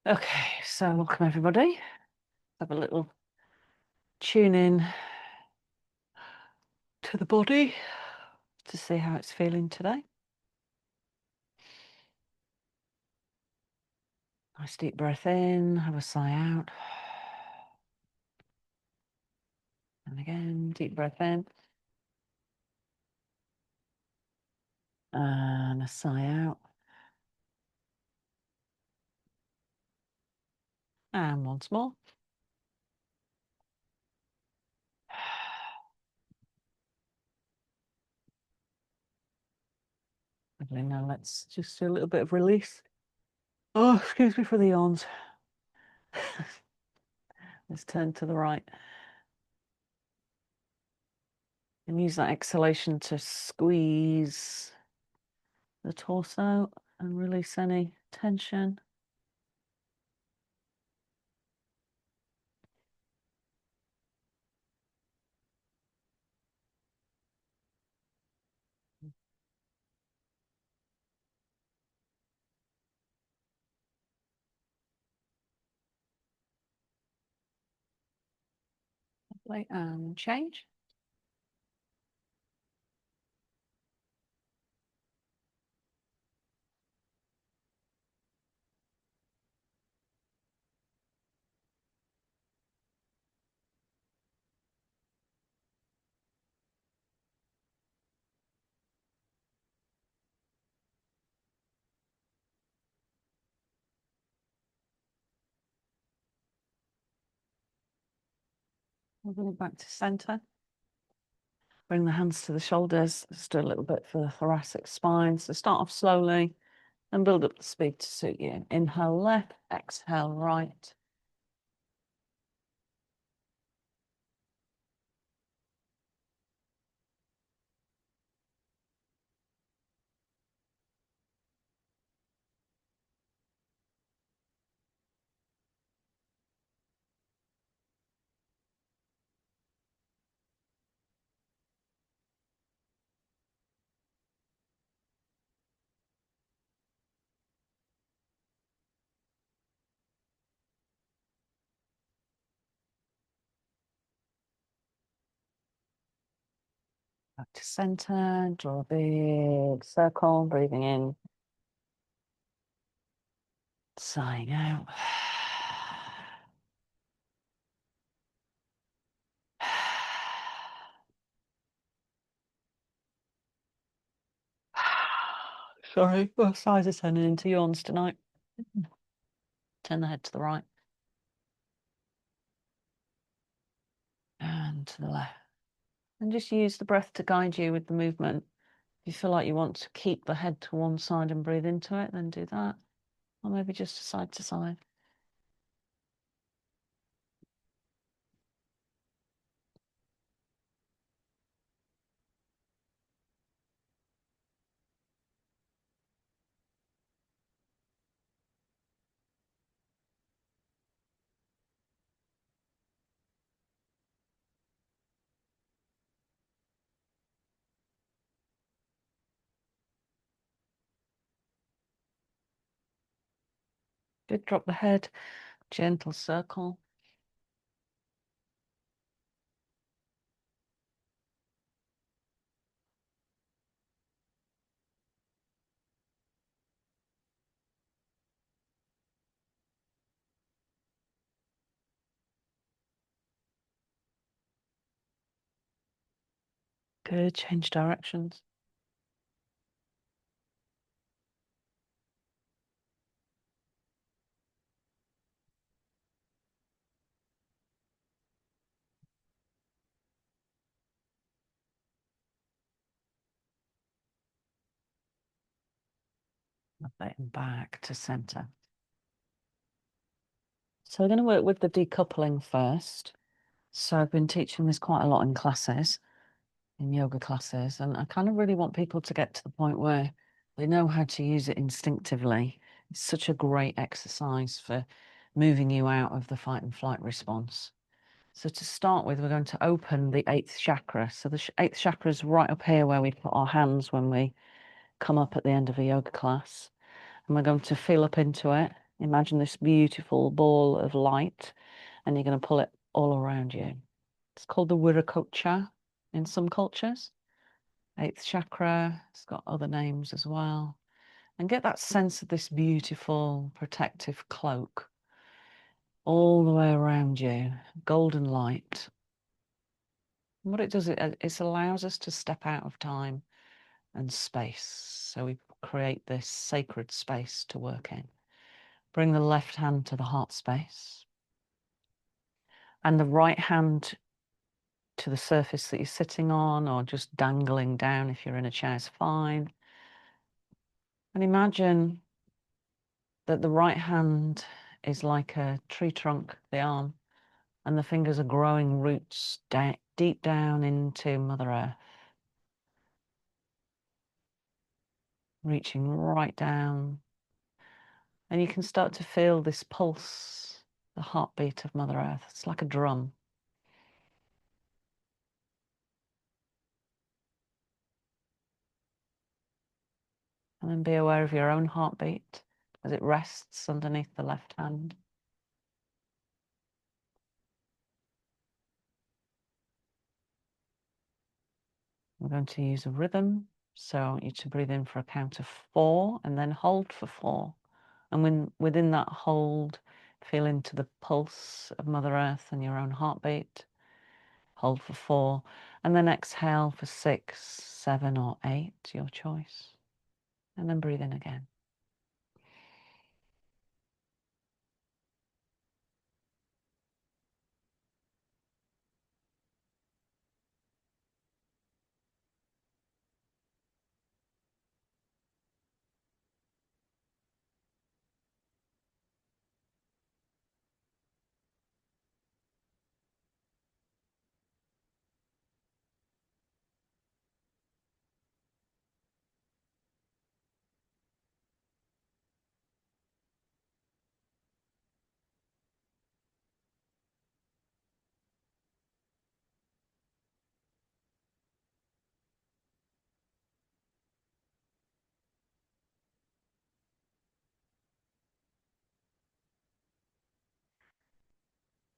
Okay, so welcome everybody. Have a little tune in to the body to see how it's feeling today. Nice deep breath in, have a sigh out. And again, deep breath in. And a sigh out. And once more. Lovely. Now let's just do a little bit of release. Oh, excuse me for the yawns. Let's turn to the right. And use that exhalation to squeeze the torso and release any tension. Lovely. And change. We'll bring it back to center. Bring the hands to the shoulders. Just do a little bit for the thoracic spine. So start off slowly and build up the speed to suit you. Inhale left, exhale right. Back to center. Draw a big circle. Breathing in. Sighing out. Sorry, both sides are turning into yawns tonight. Turn the head to the right and to the left. And just use the breath to guide you with the movement. If you feel like you want to keep the head to one side and breathe into it, then do that. Or maybe just side to side. Good, drop the head, gentle circle. Good, change directions. Lovely, and back to center. So we're going to work with the decoupling first. So I've been teaching this quite a lot in classes, in yoga classes, and I kind of really want people to get to the point where they know how to use it instinctively. It's such a great exercise for moving you out of the fight and flight response. So to start with, we're going to open the 8th chakra. So the 8th chakra is right up here where we put our hands when we come up at the end of a yoga class. And we're going to feel up into it. Imagine this beautiful ball of light, and you're going to pull it all around you. It's called the Viracocha in some cultures. 8th chakra. It's got other names as well. And get that sense of this beautiful protective cloak all the way around you, golden light. And what it does, it allows us to step out of time and space. So we create this sacred space to work in. Bring the left hand to the heart space and the right hand to the surface that you're sitting on, or just dangling down if you're in a chair is fine. And imagine that the right hand is like a tree trunk, the arm, and the fingers are growing roots deep down into Mother Earth, reaching right down. And you can start to feel this pulse, the heartbeat of Mother Earth. It's like a drum. And then be aware of your own heartbeat as it rests underneath the left hand. We're going to use a rhythm. So I want you to breathe in for a count of 4 and then hold for 4. And within that hold, feel into the pulse of Mother Earth and your own heartbeat. Hold for 4 and then exhale for 6, 7 or 8, your choice. And then breathe in again.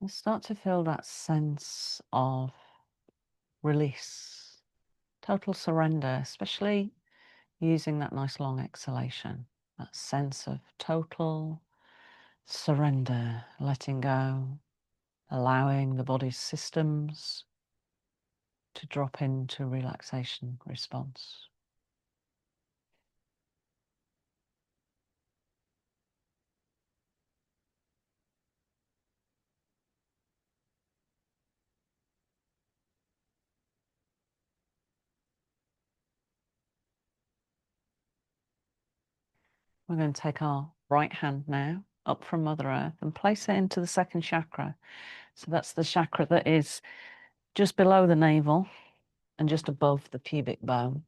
And start to feel that sense of release, total surrender, especially using that nice long exhalation, that sense of total surrender, letting go, allowing the body's systems to drop into relaxation response. We're going to take our right hand now up from Mother Earth and place it into the 2nd chakra. So that's the chakra that is just below the navel and just above the pubic bone.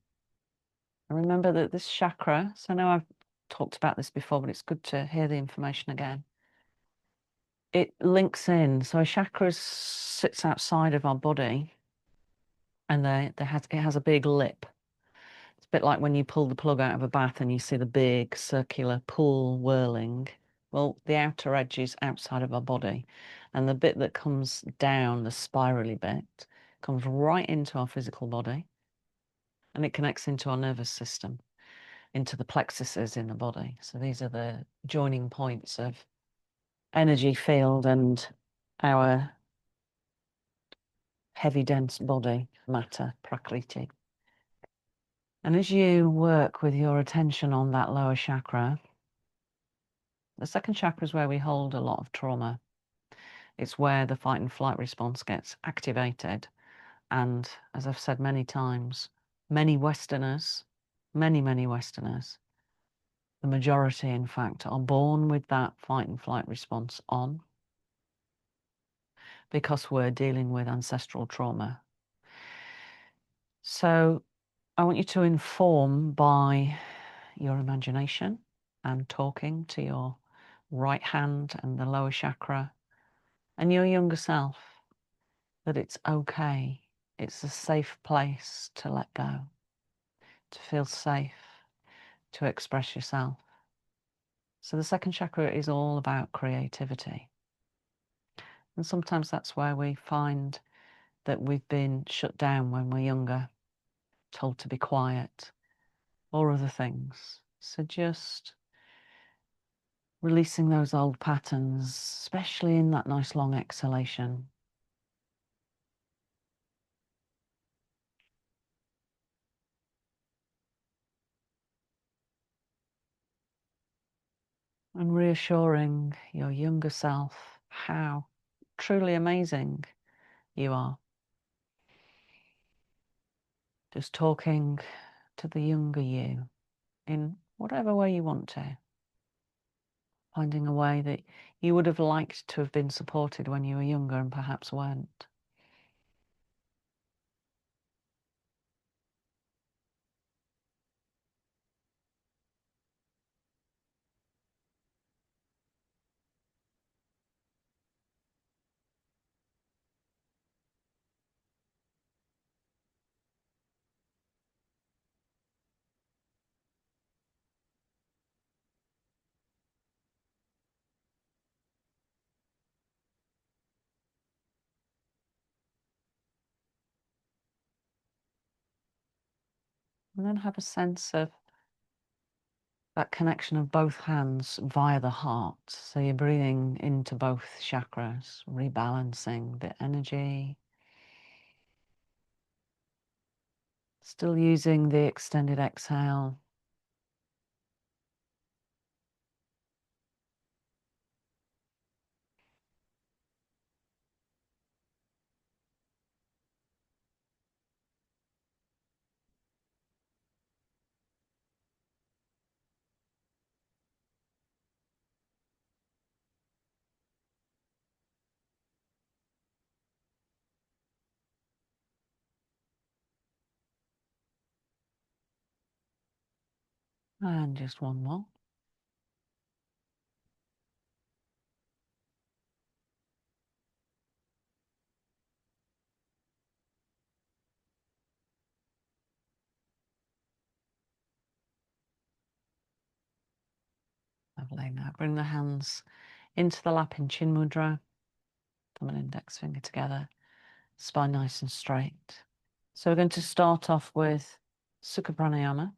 And remember that this chakra, so I know I've talked about this before, but it's good to hear the information again. It links in. So a chakra sits outside of our body and it has a big lip. It's a bit like when you pull the plug out of a bath and you see the big circular pool whirling. Well, the outer edge is outside of our body, and the bit that comes down, the spirally bit, comes right into our physical body, and it connects into our nervous system, into the plexuses in the body. So these are the joining points of energy field and our heavy, dense body matter, prakriti. And as you work with your attention on that lower chakra, the 2nd chakra is where we hold a lot of trauma. It's where the fight and flight response gets activated. And as I've said many times, many Westerners, many Westerners, the majority, in fact, are born with that fight and flight response on because we're dealing with ancestral trauma. So I want you to inform by your imagination and talking to your right hand and the lower chakra and your younger self that it's okay. It's a safe place to let go, to feel safe, to express yourself. So the second chakra is all about creativity. And sometimes that's where we find that we've been shut down when we're younger, told to be quiet, or other things. So just releasing those old patterns, especially in that nice long exhalation. And reassuring your younger self how truly amazing you are. Just talking to the younger you in whatever way you want to. Finding a way that you would have liked to have been supported when you were younger and perhaps weren't. And then have a sense of that connection of both hands via the heart. So you're breathing into both chakras, rebalancing the energy. Still using the extended exhale. And just one more. Lovely. Now bring the hands into the lap in Chin Mudra. Thumb and index finger together. Spine nice and straight. So we're going to start off with Sukha Pranayama.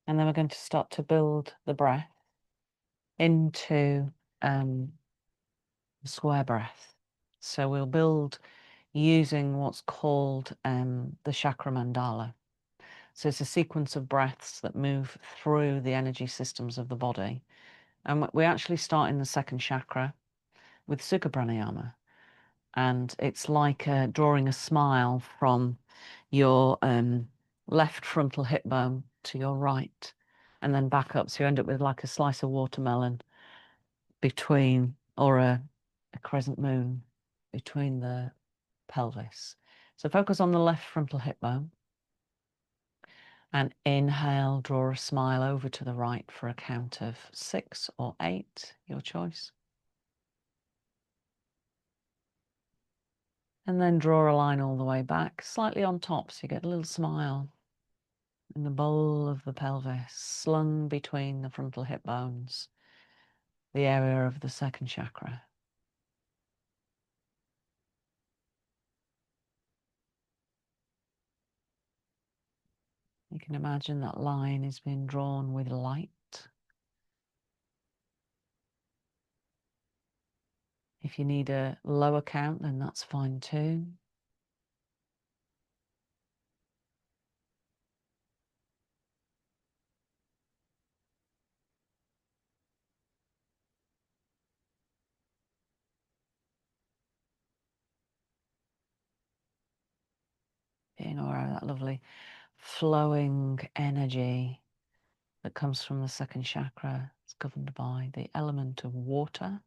And then we're going to start to build the breath into square breath. So we'll build using what's called the chakra mandala. So it's a sequence of breaths that move through the energy systems of the body. And we actually start in the second chakra with Sukha Pranayama. And it's like drawing a smile from your left frontal hip bone to your right and then back up. So you end up with like a slice of watermelon between, or a crescent moon between the pelvis. So focus on the left frontal hip bone and inhale, draw a smile over to the right for a count of 6 or 8, your choice. And then draw a line all the way back, slightly on top, so you get a little smile in the bowl of the pelvis, slung between the frontal hip bones, the area of the second chakra. You can imagine that line is being drawn with light. If you need a lower count, then that's fine too. Being aware of that lovely flowing energy that comes from the second chakra. It's governed by the element of water.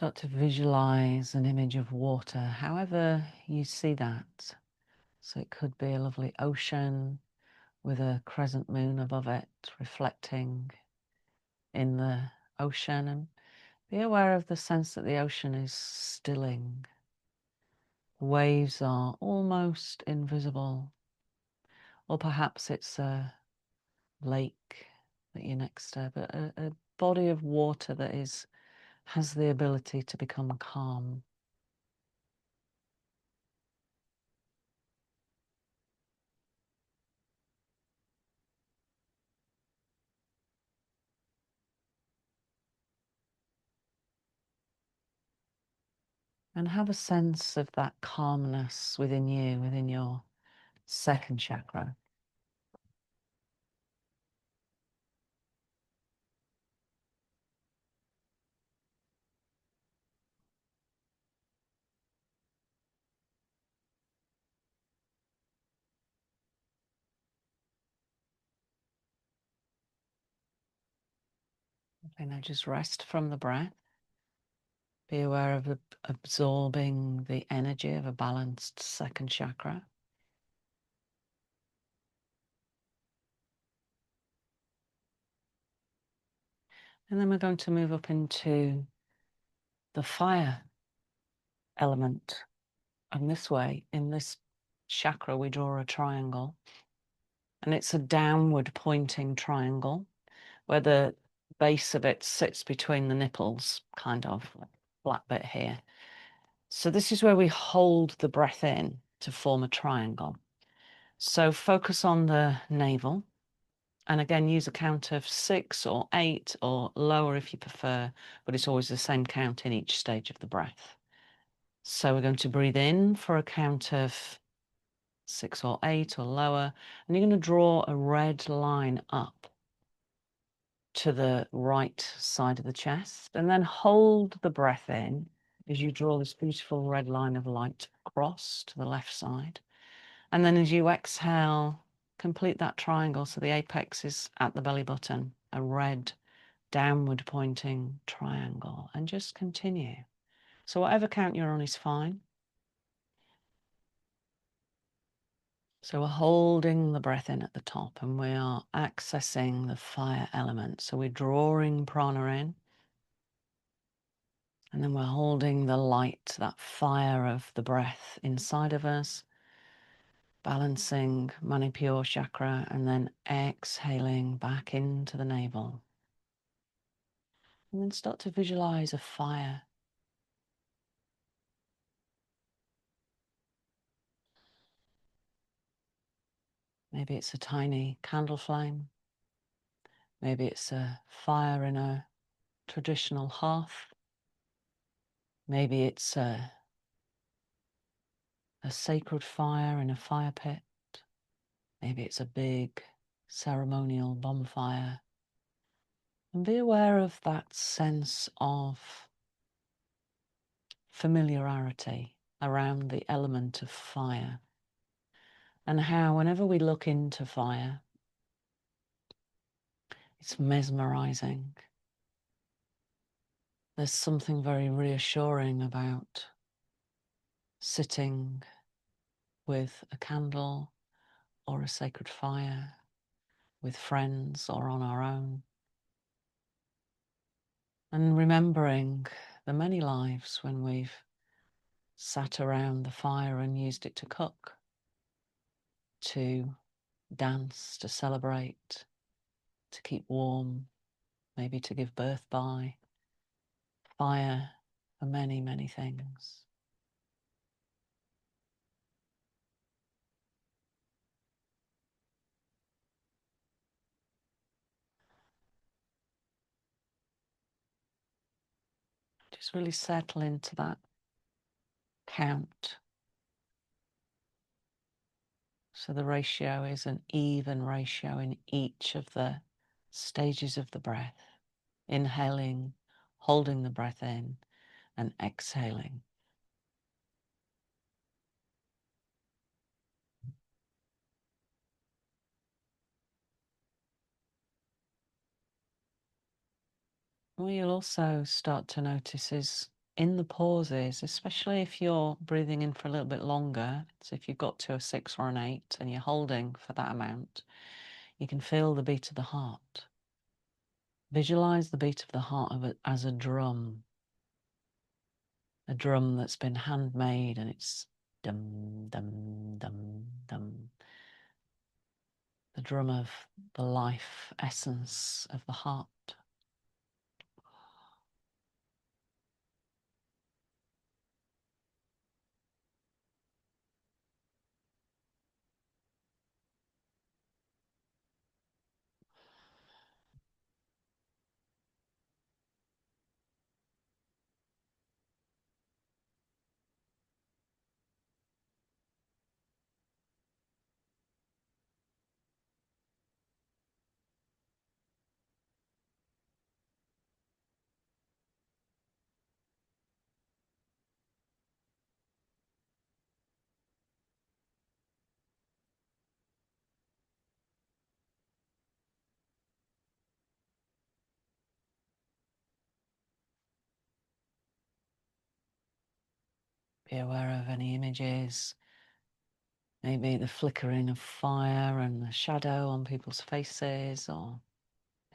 Start to visualize an image of water, however you see that. So it could be a lovely ocean with a crescent moon above it, reflecting in the ocean, and be aware of the sense that the ocean is stilling. The waves are almost invisible, or perhaps it's a lake that you're next to, but a body of water that has the ability to become calm. And have a sense of that calmness within you, within your second chakra. Okay, now just rest from the breath. Be aware of absorbing the energy of a balanced second chakra. And then we're going to move up into the fire element. And this way, in this chakra, we draw a triangle. And it's a downward pointing triangle where the base of it sits between the nipples, kind of flat bit here. So this is where we hold the breath in to form a triangle. So focus on the navel. And again, use a count of 6 or 8 or lower if you prefer, but it's always the same count in each stage of the breath. So we're going to breathe in for a count of 6 or 8 or lower, and you're going to draw a red line up to the right side of the chest, and then hold the breath in as you draw this beautiful red line of light across to the left side. And then as you exhale, complete that triangle so the apex is at the belly button, a red downward pointing triangle, and just continue. So whatever count you're on is fine. So we're holding the breath in at the top and we are accessing the fire element. So we're drawing prana in, and then we're holding the light, that fire of the breath inside of us, balancing Manipur chakra, and then exhaling back into the navel. And then start to visualize a fire. Maybe it's a tiny candle flame. Maybe it's a fire in a traditional hearth. Maybe it's a sacred fire in a fire pit. Maybe it's a big ceremonial bonfire. And be aware of that sense of familiarity around the element of fire, and how whenever we look into fire, it's mesmerizing. There's something very reassuring about sitting with a candle or a sacred fire, with friends or on our own, and remembering the many lives when we've sat around the fire and used it to cook, to dance, to celebrate, to keep warm, maybe to give birth by. Fire for many, many things. Just really settle into that count. So the ratio is an even ratio in each of the stages of the breath. Inhaling, holding the breath in, and exhaling. What you'll also start to notice is in the pauses, especially if you're breathing in for a little bit longer, so if you've got to a 6 or an 8 and you're holding for that amount, you can feel the beat of the heart. Visualize the beat of the heart as a drum that's been handmade, and it's dum, dum, dum, dum. The drum of the life essence of the heart. Be aware of any images, maybe the flickering of fire and the shadow on people's faces, or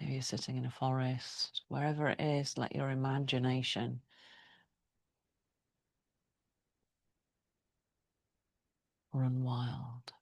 maybe you're sitting in a forest. Wherever it is, let your imagination run wild.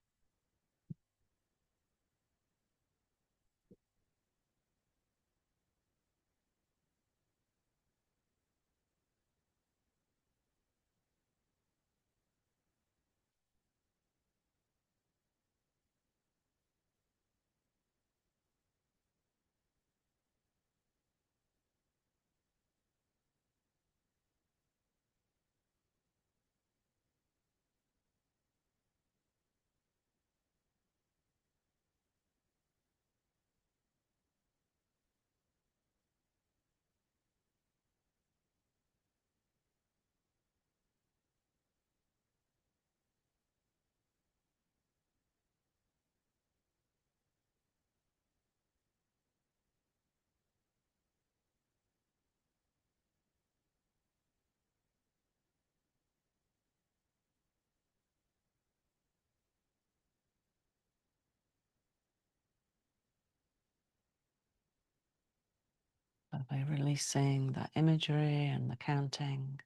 But by releasing that imagery and the counting,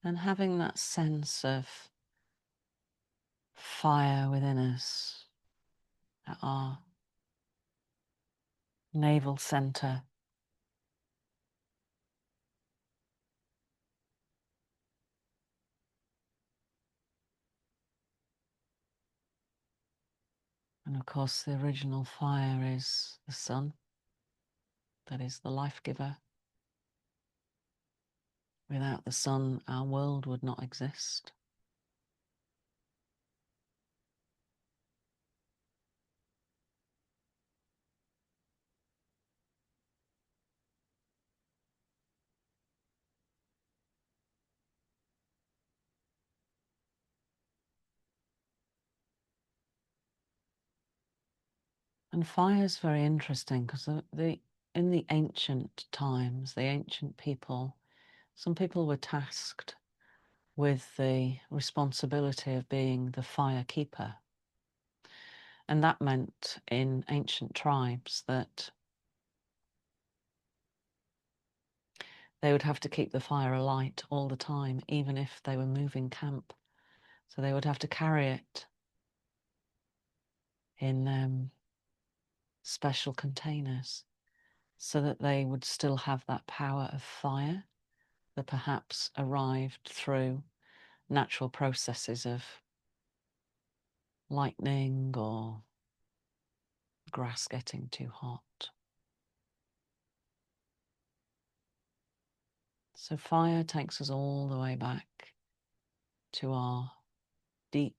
and having that sense of fire within us at our navel center. And of course, the original fire is the sun, that is the life giver. Without the sun, our world would not exist. And fire is very interesting because in the ancient times, the ancient people, some people were tasked with the responsibility of being the fire keeper. And that meant in ancient tribes that they would have to keep the fire alight all the time, even if they were moving camp. So they would have to carry it in special containers so that they would still have that power of fire that perhaps arrived through natural processes of lightning or grass getting too hot. So fire takes us all the way back to our deep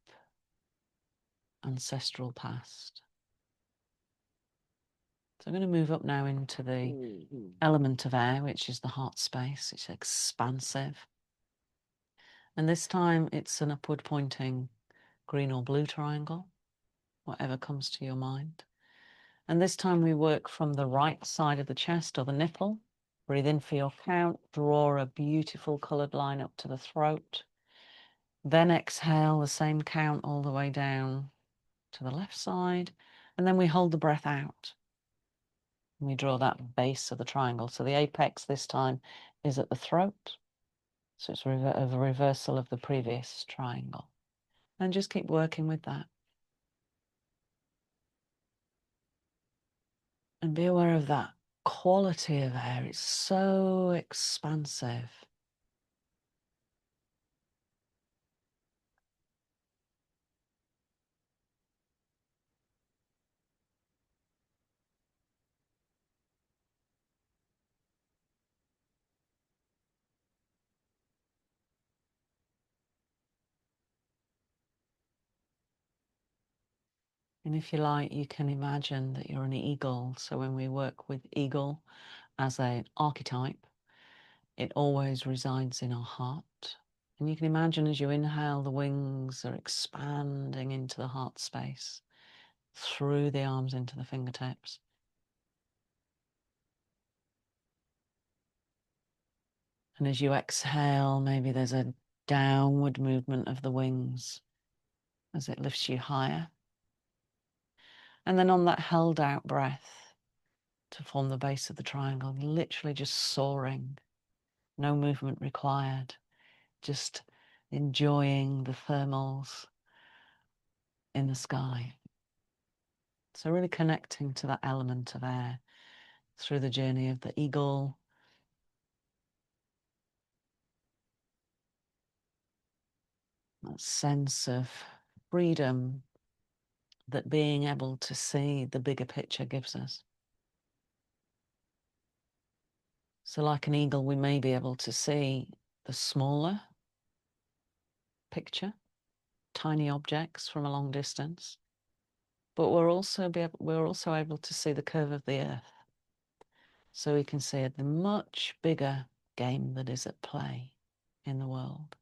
ancestral past. So I'm going to move up now into the element of air, which is the heart space. It's expansive. And this time it's an upward pointing green or blue triangle, whatever comes to your mind. And this time we work from the right side of the chest or the nipple, Breathe in for your count. Draw a beautiful coloured line up to the throat. Then exhale the same count all the way down to the left side. And then we hold the breath out. And we draw that base of the triangle. So the apex this time is at the throat. So it's a reversal of the previous triangle. And just keep working with that. And be aware of that quality of air. It's so expansive. And if you like, you can imagine that you're an eagle. So when we work with eagle as an archetype, it always resides in our heart. And you can imagine as you inhale, the wings are expanding into the heart space, through the arms into the fingertips. And as you exhale, maybe there's a downward movement of the wings as it lifts you higher. And then on that held out breath to form the base of the triangle, literally just soaring, no movement required, just enjoying the thermals in the sky. So really connecting to that element of air through the journey of the eagle. That sense of freedom that being able to see the bigger picture gives us. So like an eagle, we may be able to see the smaller picture, tiny objects from a long distance, but we're also able to see the curve of the earth. So we can see the much bigger game that is at play in the world.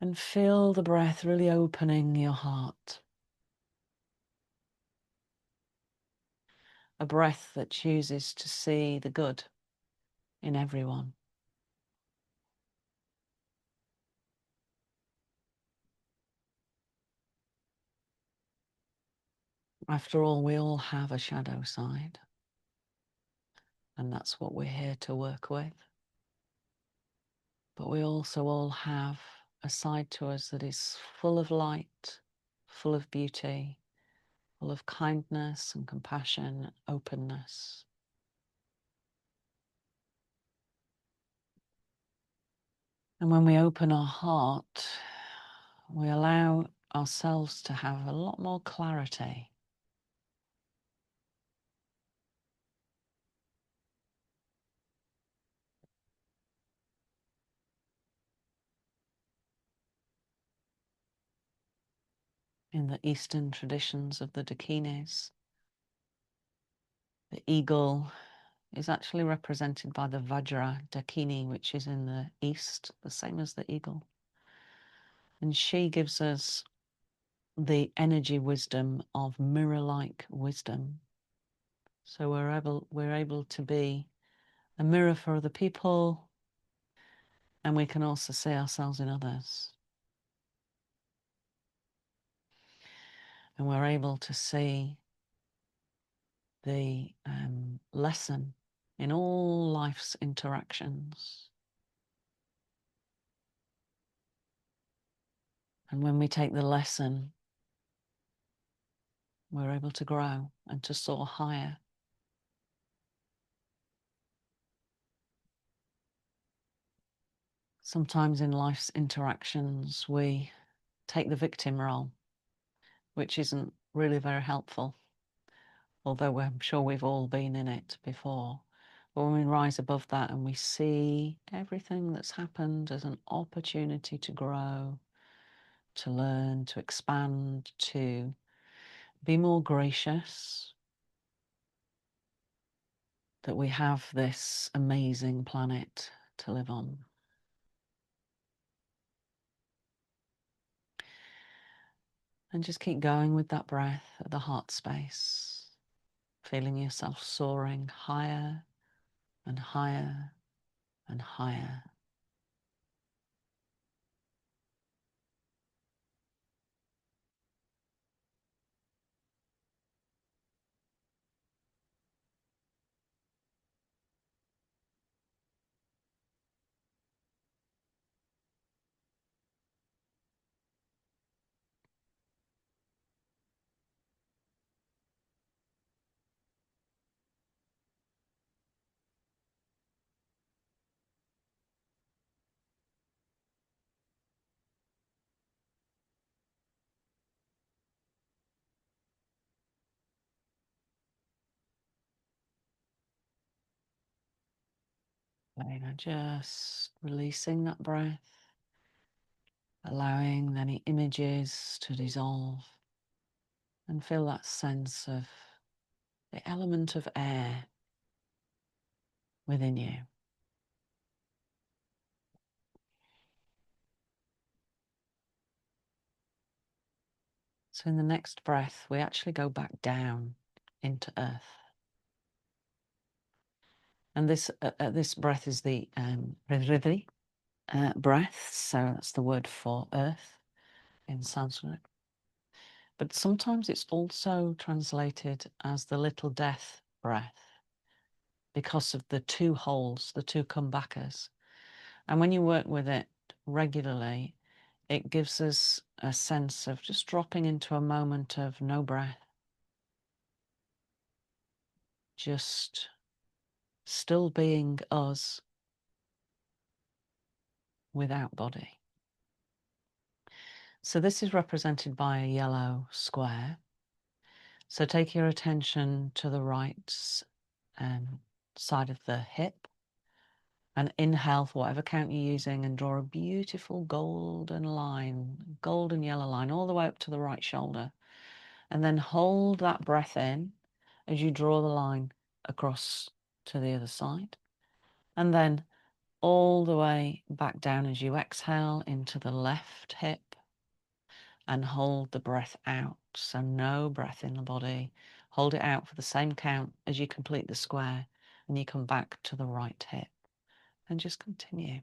And feel the breath really opening your heart. A breath that chooses to see the good in everyone. After all, we all have a shadow side, and that's what we're here to work with. But we also all have a side to us that is full of light, full of beauty, full of kindness and compassion and openness. And when we open our heart, we allow ourselves to have a lot more clarity. In the Eastern traditions of the dakinis, the eagle is actually represented by the Vajra dakini, which is in the East, the same as the eagle. And she gives us the energy wisdom of mirror-like wisdom. So we're able to be a mirror for other people, and we can also see ourselves in others. And we're able to see the lesson in all life's interactions. And when we take the lesson, we're able to grow and to soar higher. Sometimes in life's interactions, we take the victim role, which isn't really very helpful, although I'm sure we've all been in it before. But when we rise above that and we see everything that's happened as an opportunity to grow, to learn, to expand, to be more gracious, that we have this amazing planet to live on. And just keep going with that breath at the heart space. feeling yourself soaring higher and higher and higher. Just releasing that breath, allowing any images to dissolve, and feel that sense of the element of air within you. So in the next breath, we actually go back down into earth. And this breath is the breath, so that's the word for earth in Sanskrit. But sometimes it's also translated as the little death breath because of the two holes, the two comebackers. And when you work with it regularly, it gives us a sense of just dropping into a moment of no breath, just still being us without body. So this is represented by a yellow square. So take your attention to the right side of the hip and inhale for whatever count you're using and draw a beautiful golden line, golden yellow line all the way up to the right shoulder. And then hold that breath in as you draw the line across to the other side. And then all the way back down as you exhale into the left hip and hold the breath out. So no breath in the body. Hold it out for the same count as you complete the square and you come back to the right hip and just continue.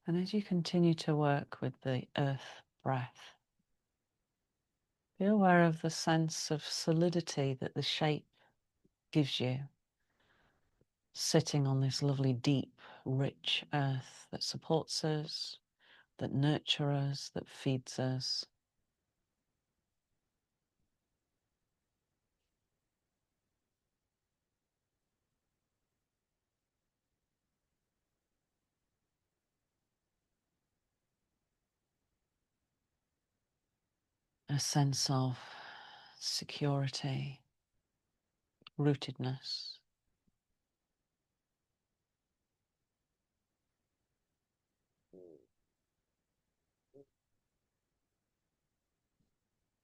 And as you continue to work with the earth breath, be aware of the sense of solidity that the shape gives you, sitting on this lovely, deep, rich earth that supports us, that nurtures us, that feeds us. A sense of security, rootedness.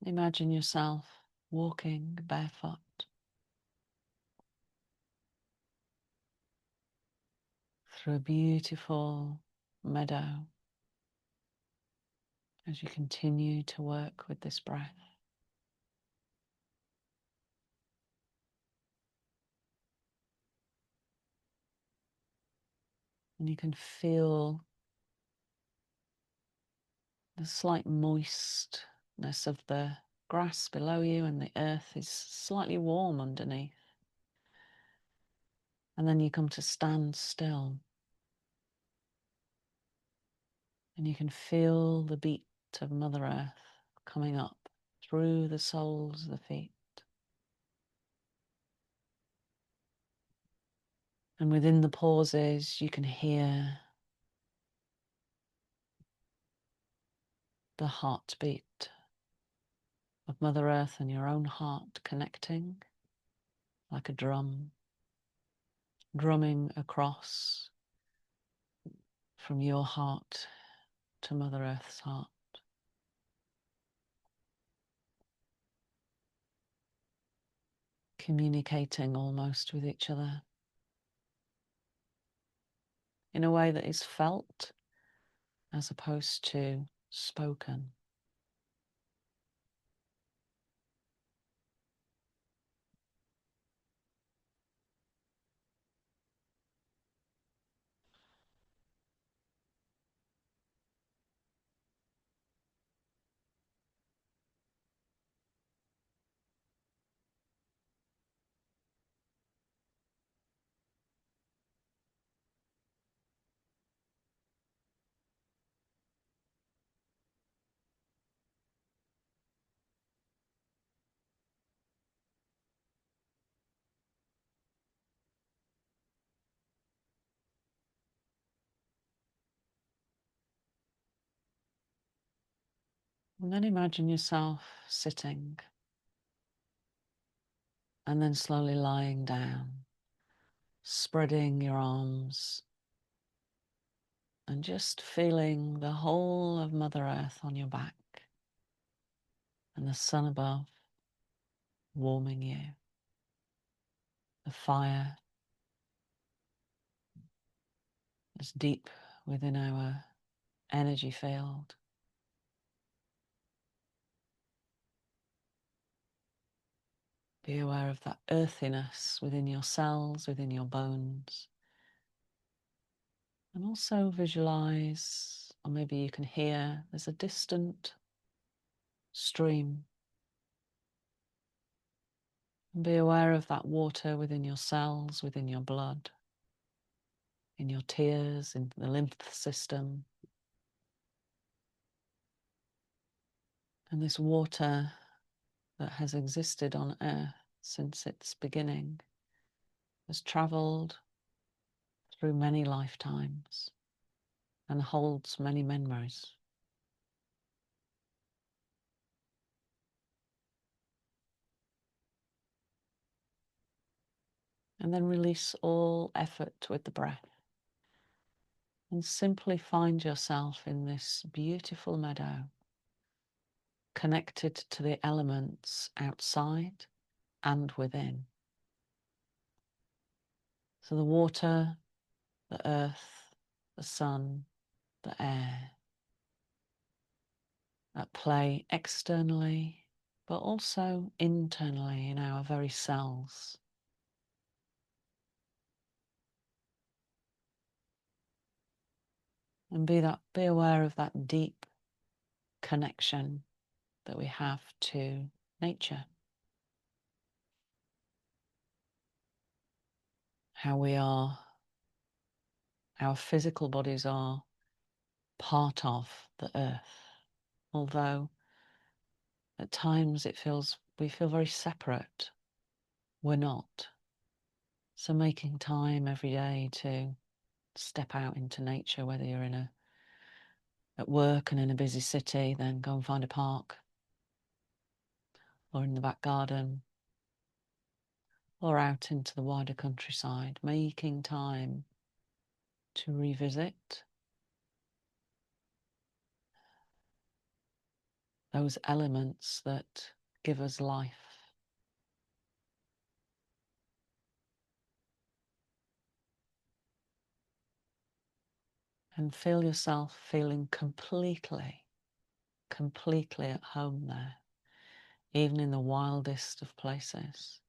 Imagine yourself walking barefoot through a beautiful meadow as you continue to work with this breath. And you can feel the slight moistness of the grass below you, and the earth is slightly warm underneath. And then you come to stand still And you can feel the beat of Mother Earth coming up through the soles of the feet. And within the pauses, you can hear the heartbeat of Mother Earth and your own heart connecting like a drum, drumming across from your heart to Mother Earth's heart. Communicating almost with each other in a way that is felt as opposed to spoken. And then imagine yourself sitting and then slowly lying down, spreading your arms and just feeling the whole of Mother Earth on your back and the sun above warming you, the fire is deep within our energy field. Be aware of that earthiness within your cells, within your bones. And also visualize, or maybe you can hear, there's a distant stream. And be aware of that water within your cells, within your blood, in your tears, in the lymph system. And this water that has existed on Earth since its beginning has travelled through many lifetimes and holds many memories. And then release all effort with the breath and simply find yourself in this beautiful meadow, connected to the elements outside and within. So the water, the earth, the sun, the air, at play externally, but also internally in our very cells. And be aware of that deep connection that we have to nature. How we are, our physical bodies are part of the earth, although at times we feel very separate. We're not. So making time every day to step out into nature, whether you're at work and in a busy city, then go and find a park, or in the back garden, or out into the wider countryside, making time to revisit those elements that give us life. And feel yourself feeling completely at home there, even in the wildest of places.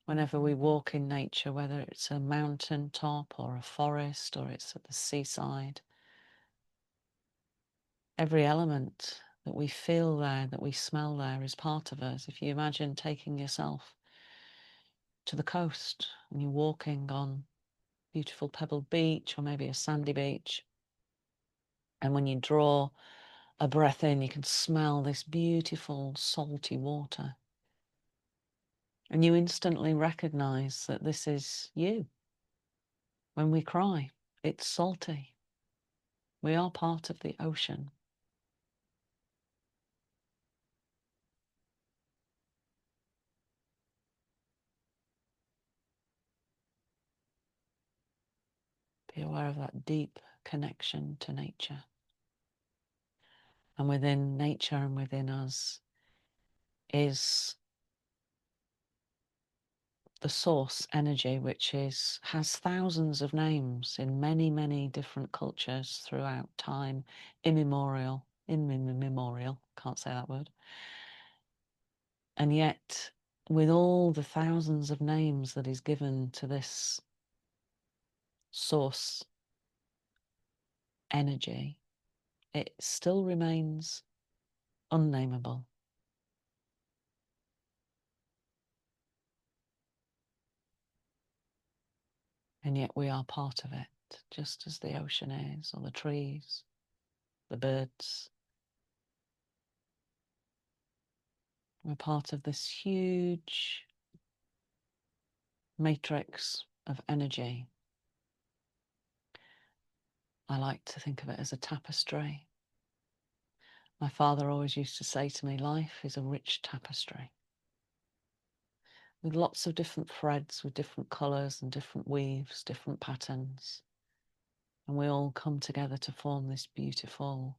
Whenever we walk in nature, whether it's a mountain top or a forest or it's at the seaside, every element that we feel there, that we smell there, is part of us. If you imagine taking yourself to the coast and you're walking on beautiful pebbled beach or maybe a sandy beach. And when you draw a breath in, you can smell this beautiful salty water. And you instantly recognize that this is you. When we cry, it's salty. We are part of the ocean. Be aware of that deep connection to nature. And within nature and within us is the source energy, which has thousands of names in many, many different cultures throughout time, immemorial, can't say that word. And yet, with all the thousands of names that is given to this source energy, it still remains unnameable. And yet we are part of it, just as the ocean is, or the trees, the birds. We're part of this huge matrix of energy. I like to think of it as a tapestry. My father always used to say to me, life is a rich tapestry with lots of different threads, with different colours and different weaves, different patterns. And we all come together to form this beautiful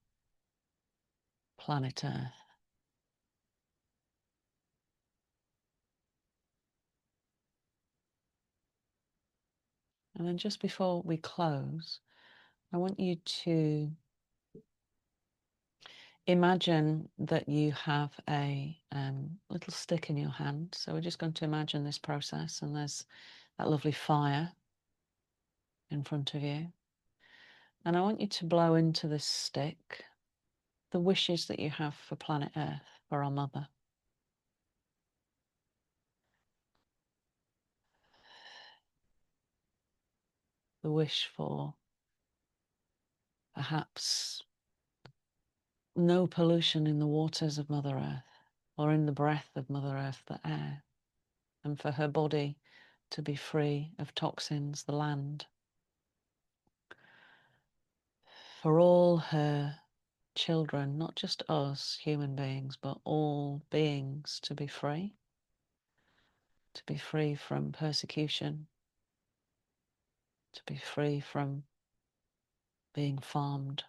planet Earth. And then just before we close, I want you to imagine that you have a little stick in your hand. So we're just going to imagine this process, and there's that lovely fire in front of you. And I want you to blow into this stick the wishes that you have for planet Earth, for our mother. The wish for perhaps no pollution in the waters of Mother Earth, or in the breath of Mother Earth, the air, and for her body to be free of toxins, the land. For all her children, not just us human beings, but all beings to be free from persecution, to be free from being farmed.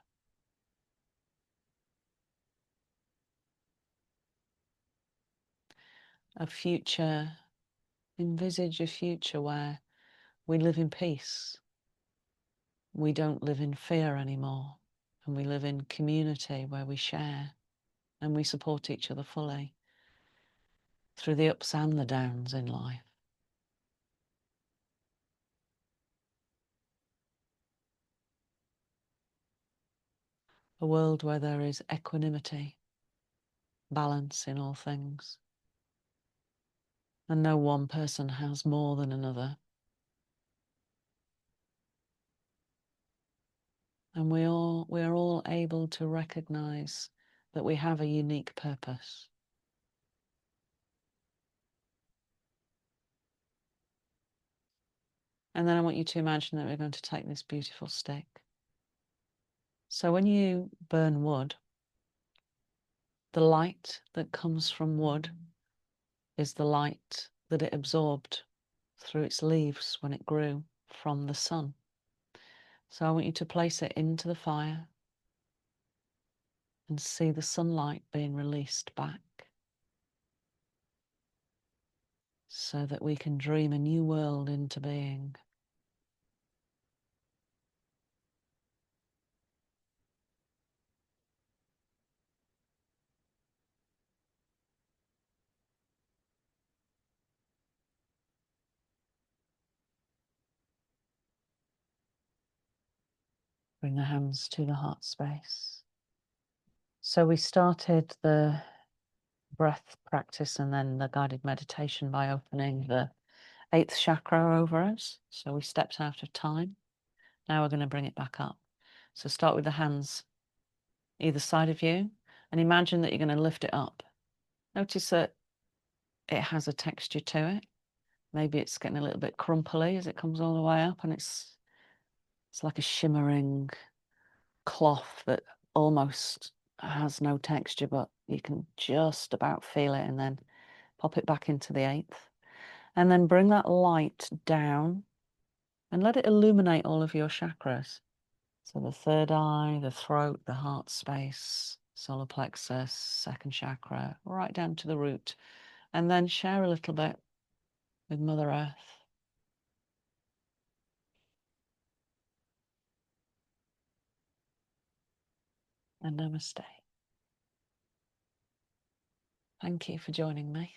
A future, envisage a future where we live in peace. We don't live in fear anymore, and we live in community where we share and we support each other fully through the ups and the downs in life. A world where there is equanimity, balance in all things, and no one person has more than another. And we are all able to recognize that we have a unique purpose. And then I want you to imagine that we're going to take this beautiful stick. So when you burn wood, the light that comes from wood is the light that it absorbed through its leaves when it grew from the sun. So I want you to place it into the fire and see the sunlight being released back, so that we can dream a new world into being. Bring the hands to the heart space. So we started the breath practice and then the guided meditation by opening the 8th chakra over us. So we stepped out of time. Now we're going to bring it back up. So start with the hands either side of you and imagine that you're going to lift it up. Notice that it has a texture to it. Maybe it's getting a little bit crumply as it comes all the way up, and it's like a shimmering cloth that almost has no texture, but you can just about feel it, and then pop it back into the 8th. And then bring that light down and let it illuminate all of your chakras. So the 3rd eye, the throat, the heart space, solar plexus, 2nd chakra, right down to the root. And then share a little bit with Mother Earth. And namaste. Thank you for joining me.